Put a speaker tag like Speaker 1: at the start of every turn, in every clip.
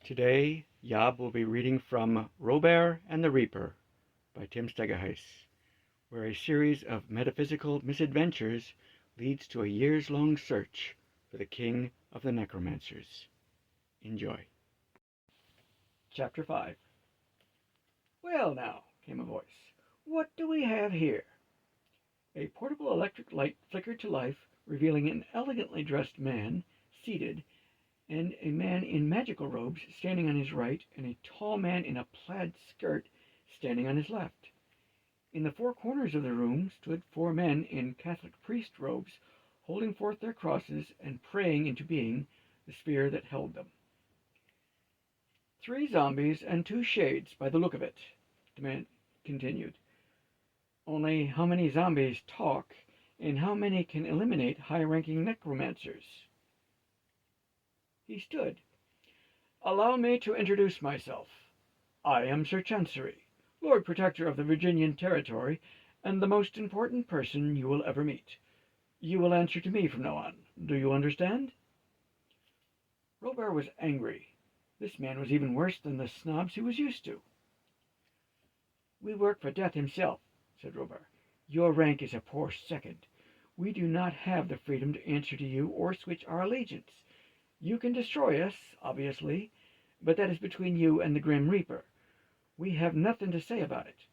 Speaker 1: Today, YOB will be reading from Robear and the Reaper by Tim Stegaheis, where a series of metaphysical misadventures leads to a years-long search for the king of the necromancers. Enjoy. Chapter 5. "Well now," came a voice, "what do we have here?" A portable electric light flickered to life, revealing an elegantly dressed man, seated, and a man in magical robes standing on his right, and a tall man in a plaid skirt standing on his left. In the four corners of the room stood four men in Catholic priest robes, holding forth their crosses and praying into being the sphere that held them. "Three zombies and two shades, by the look of it," the man continued. "Only how many zombies talk, and how many can eliminate high-ranking necromancers?" He stood. "Allow me to introduce myself. I am Sir Chancery, Lord Protector of the Virginian Territory, and the most important person you will ever meet. You will answer to me from now on. Do you understand?" Robear was angry. This man was even worse than the snobs he was used to. "We work for Death himself," said Robear. "Your rank is a poor second. We do not have the freedom to answer to you or switch our allegiance. You can destroy us, obviously, but that is between you and the Grim Reaper. We have nothing to say about it.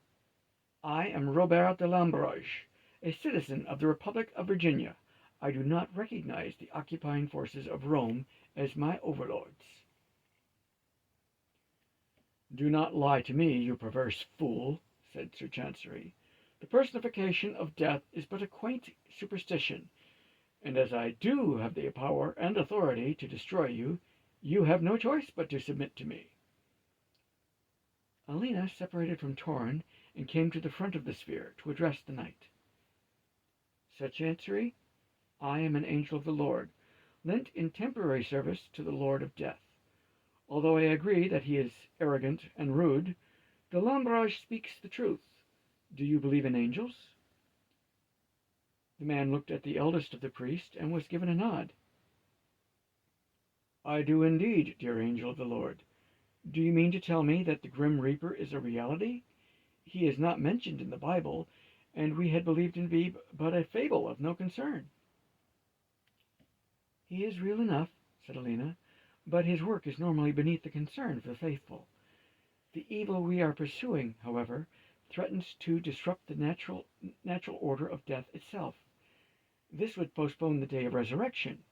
Speaker 1: I am Robear de Lambrage, a citizen of the Republic of Virginia. I do not recognize the occupying forces of Rome as my overlords." "Do not lie to me, you perverse fool," said Sir Chancery. "The personification of death is but a quaint superstition, and as I do have the power and authority to destroy you, you have no choice but to submit to me." Alina separated from Torrin and came to the front of the sphere to address the knight. "Sir Chancery, I am an angel of the Lord, lent in temporary service to the Lord of Death. Although I agree that he is arrogant and rude, de Lambrage speaks the truth. Do you believe in angels?" The man looked at the eldest of the priests and was given a nod. "I do indeed, dear angel of the Lord. Do you mean to tell me that the Grim Reaper is a reality? He is not mentioned in the Bible, and we had believed him to be but a fable of no concern." "He is real enough," said Alina, "but his work is normally beneath the concern of the faithful. The evil we are pursuing, however, threatens to disrupt the natural order of death itself. This would postpone the day of resurrection.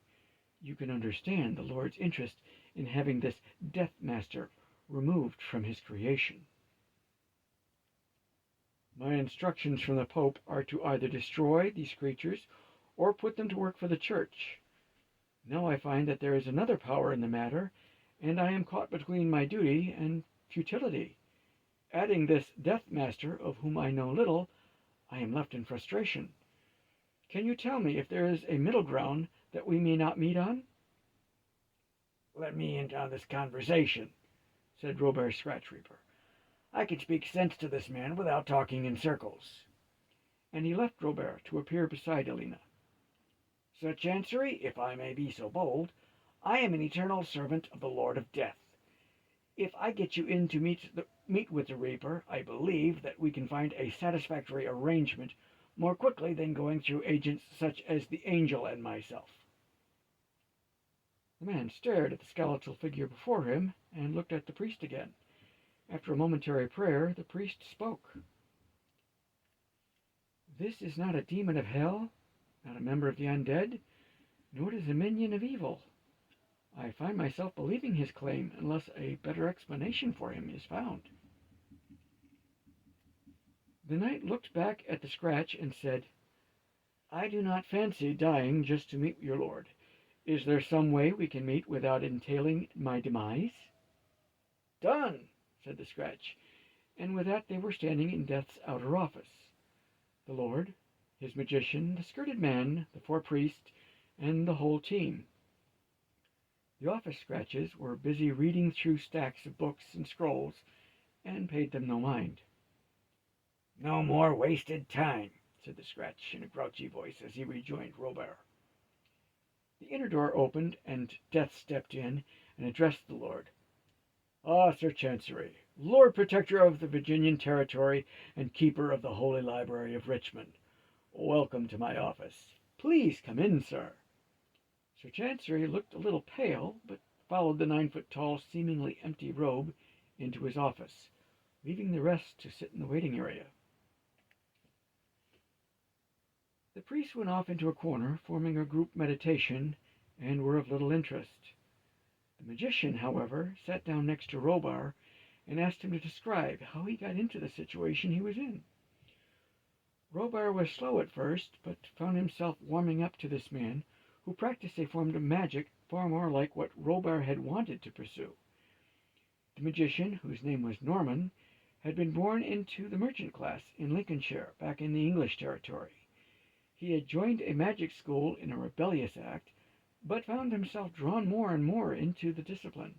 Speaker 1: You can understand the Lord's interest in having this Death Master removed from his creation." "My instructions from the Pope are to either destroy these creatures or put them to work for the Church. Now I find that there is another power in the matter, and I am caught between my duty and futility. Adding this Death Master, of whom I know little, I am left in frustration. Can you tell me if there is a middle ground that we may not meet on?" "Let me in on this conversation," said Robear Scratchreaper. "I can speak sense to this man without talking in circles." And he left Robear to appear beside Alina. "Sir Chancery, if I may be so bold, I am an eternal servant of the Lord of Death. If I get you in to meet with the Reaper, I believe that we can find a satisfactory arrangement more quickly than going through agents such as the Angel and myself." The man stared at the skeletal figure before him and looked at the priest again. After a momentary prayer, the priest spoke. "This is not a demon of hell, not a member of the undead, nor is a minion of evil. I find myself believing his claim unless a better explanation for him is found." The knight looked back at the scratch and said, "I do not fancy dying just to meet your lord. Is there some way we can meet without entailing my demise?" "Done," said the scratch, and with that they were standing in Death's outer office. The lord, his magician, the skirted man, the four priests, and the whole team. The office scratches were busy reading through stacks of books and scrolls, and paid them no mind. "No more wasted time," said the scratch in a grouchy voice as he rejoined Robear. The inner door opened, and Death stepped in and addressed the lord. Ah, Sir Chancery, Lord Protector of the Virginian Territory and Keeper of the Holy Library of Richmond, welcome to my office. Please come in, sir. Sir Chancery looked a little pale, but followed the 9-foot-tall, seemingly empty robe into his office, leaving the rest to sit in the waiting area. The priests went off into a corner, forming a group meditation, and were of little interest. The magician, however, sat down next to Robear and asked him to describe how he got into the situation he was in. Robear was slow at first, but found himself warming up to this man, who practiced a form of magic far more like what Robear had wanted to pursue. The magician, whose name was Norman, had been born into the merchant class in Lincolnshire, back in the English territory. He had joined a magic school in a rebellious act, but found himself drawn more and more into the discipline.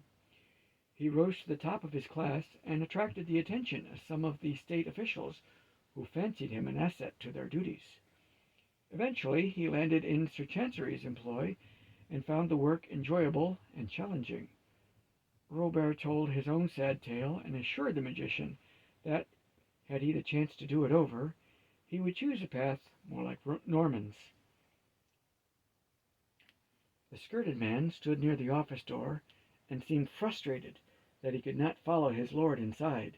Speaker 1: He rose to the top of his class and attracted the attention of some of the state officials who fancied him an asset to their duties. Eventually, he landed in Sir Chancery's employ and found the work enjoyable and challenging. Robear told his own sad tale and assured the magician that, had he the chance to do it over, he would choose a path more like Norman's. The skirted man stood near the office door and seemed frustrated that he could not follow his lord inside.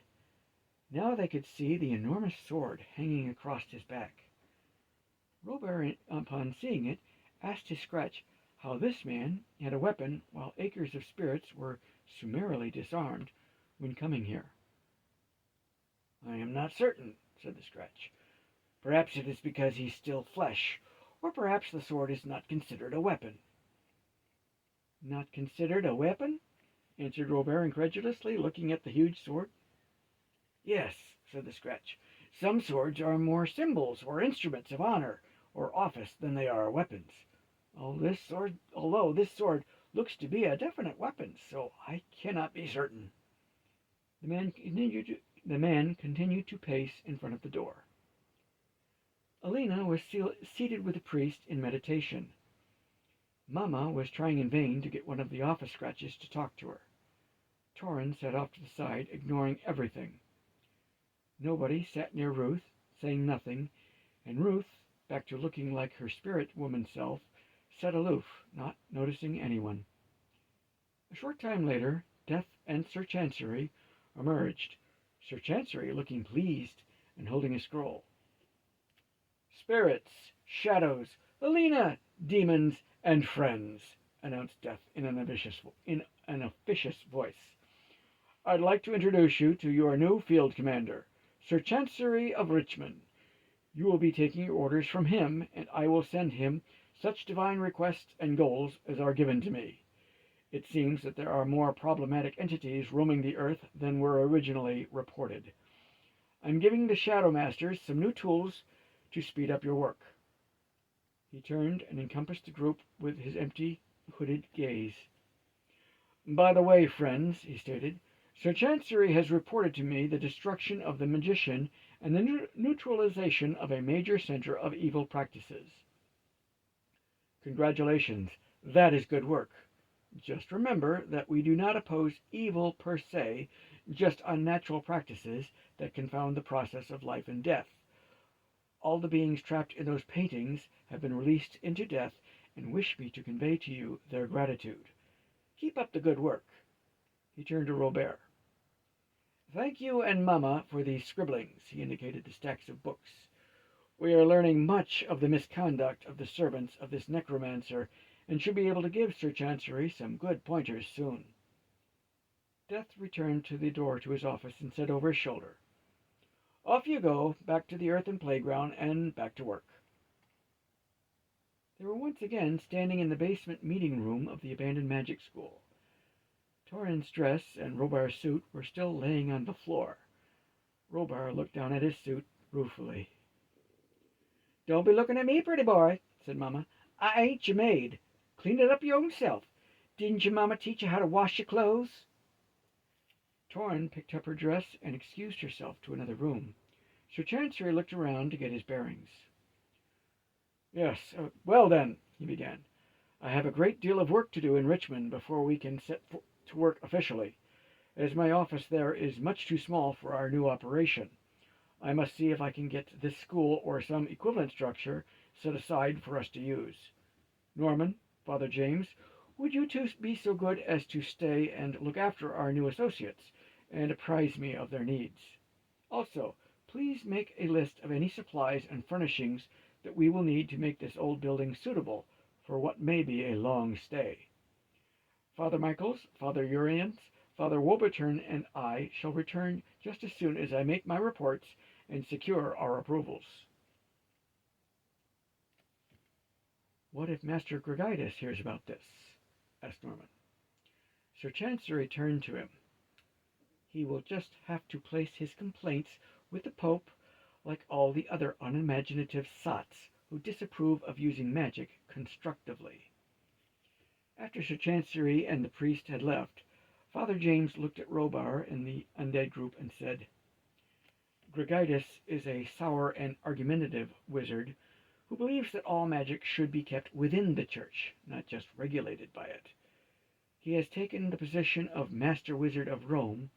Speaker 1: Now they could see the enormous sword hanging across his back. Robear, upon seeing it, asked his Scratch how this man had a weapon while acres of spirits were summarily disarmed when coming here. "I am not certain," said the Scratch. "Perhaps it is because he's still flesh, or perhaps the sword is not considered a weapon." "Not considered a weapon?" answered Robear incredulously, looking at the huge sword. "Yes," said the Scratch. "Some swords are more symbols or instruments of honor or office than they are weapons. Although this sword looks to be a definite weapon, so I cannot be certain." The man continued to pace in front of the door. Alina was seated with the priest in meditation. Mamma was trying in vain to get one of the office Scratches to talk to her. Torrin sat off to the side, ignoring everything. Nobody sat near Ruth, saying nothing, and Ruth, back to looking like her spirit woman self, sat aloof, not noticing anyone. A short time later, Death and Sir Chancery emerged, Sir Chancery looking pleased and holding a scroll. "Spirits, shadows, Alina, demons, and friends," announced Death in an officious voice. "I'd like to introduce you to your new field commander, Sir Chancery of Richmond. You will be taking your orders from him, and I will send him such divine requests and goals as are given to me. It seems that there are more problematic entities roaming the earth than were originally reported. I'm giving the Shadow Masters some new tools to speed up your work." He turned and encompassed the group with his empty, hooded gaze. "By the way, friends," he stated, "Sir Chancery has reported to me the destruction of the magician and the neutralization of a major center of evil practices. Congratulations, that is good work. Just remember that we do not oppose evil per se, just unnatural practices that confound the process of life and death. All the beings trapped in those paintings have been released into death and wish me to convey to you their gratitude. Keep up the good work." He turned to Robear. "Thank you and Mamma for these scribblings," he indicated the stacks of books. "We are learning much of the misconduct of the servants of this necromancer, and should be able to give Sir Chancery some good pointers soon." Death returned to the door to his office and said over his shoulder, "Off you go, back to the earthen playground and back to work." They were once again standing in the basement meeting room of the abandoned magic school. Torrin's dress and Robear's suit were still laying on the floor. Robear looked down at his suit ruefully. "Don't be looking at me, pretty boy," said Mamma. "I ain't your maid. Clean it up your own self. Didn't your mamma teach you how to wash your clothes?" Torrin picked up her dress and excused herself to another room. Sir Chancery looked around to get his bearings. "Yes, well then," he began, "I have a great deal of work to do in Richmond before we can set to work officially. as my office there is much too small for our new operation. I must see if I can get this school or some equivalent structure set aside for us to use. Norman, Father James, would you two be so good as to stay and look after our new associates, and apprise me of their needs? Also, please make a list of any supplies and furnishings that we will need to make this old building suitable for what may be a long stay. Father Michaels, Father Urians, Father Woburn, and I shall return just as soon as I make my reports and secure our approvals. What if Master Gregitus hears about this? Asked Norman. Sir Chancery turned to him. He will just have to place his complaints with the Pope like all the other unimaginative sots who disapprove of using magic constructively. After Sir Chancery and the priest had left, Father James looked at Robear and the undead group and said, Gregitus is a sour and argumentative wizard who believes that all magic should be kept within the Church, not just regulated by it. He has taken the position of Master Wizard of Rome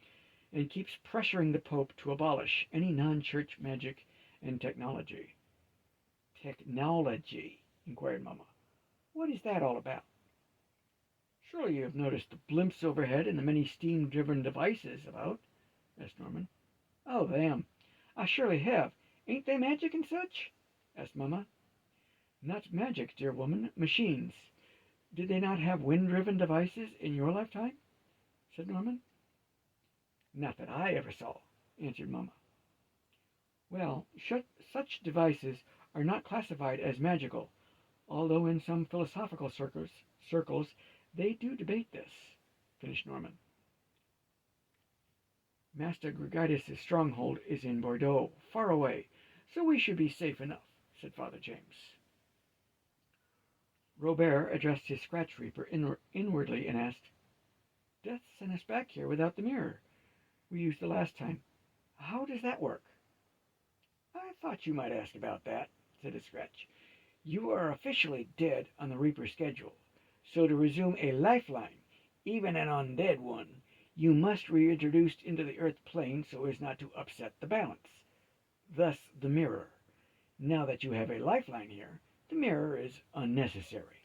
Speaker 1: and keeps pressuring the Pope to abolish any non-church magic and technology. Technology? Inquired Mamma. What is that all about? Surely you have noticed the blimps overhead and the many steam-driven devices about, asked Norman. Oh, them. I surely have. Ain't they magic and such? Asked Mamma. Not magic, dear woman, machines. Did they not have wind-driven devices in your lifetime? Said Norman. Not that I ever saw, answered Mamma. Well, such devices are not classified as magical, although in some philosophical circles they do debate this, finished Norman. Master Gregitus' stronghold is in Bordeaux, far away, so we should be safe enough, said Father James. Robear addressed his scratch reaper inwardly and asked, Death sent us back here without the mirror we used the last time. How does that work? I thought you might ask about that, said the Scratch. You are officially dead on the Reaper schedule, so to resume a lifeline, even an undead one, you must be reintroduced into the Earth plane so as not to upset the balance. Thus the mirror. Now that you have a lifeline here, the mirror is unnecessary.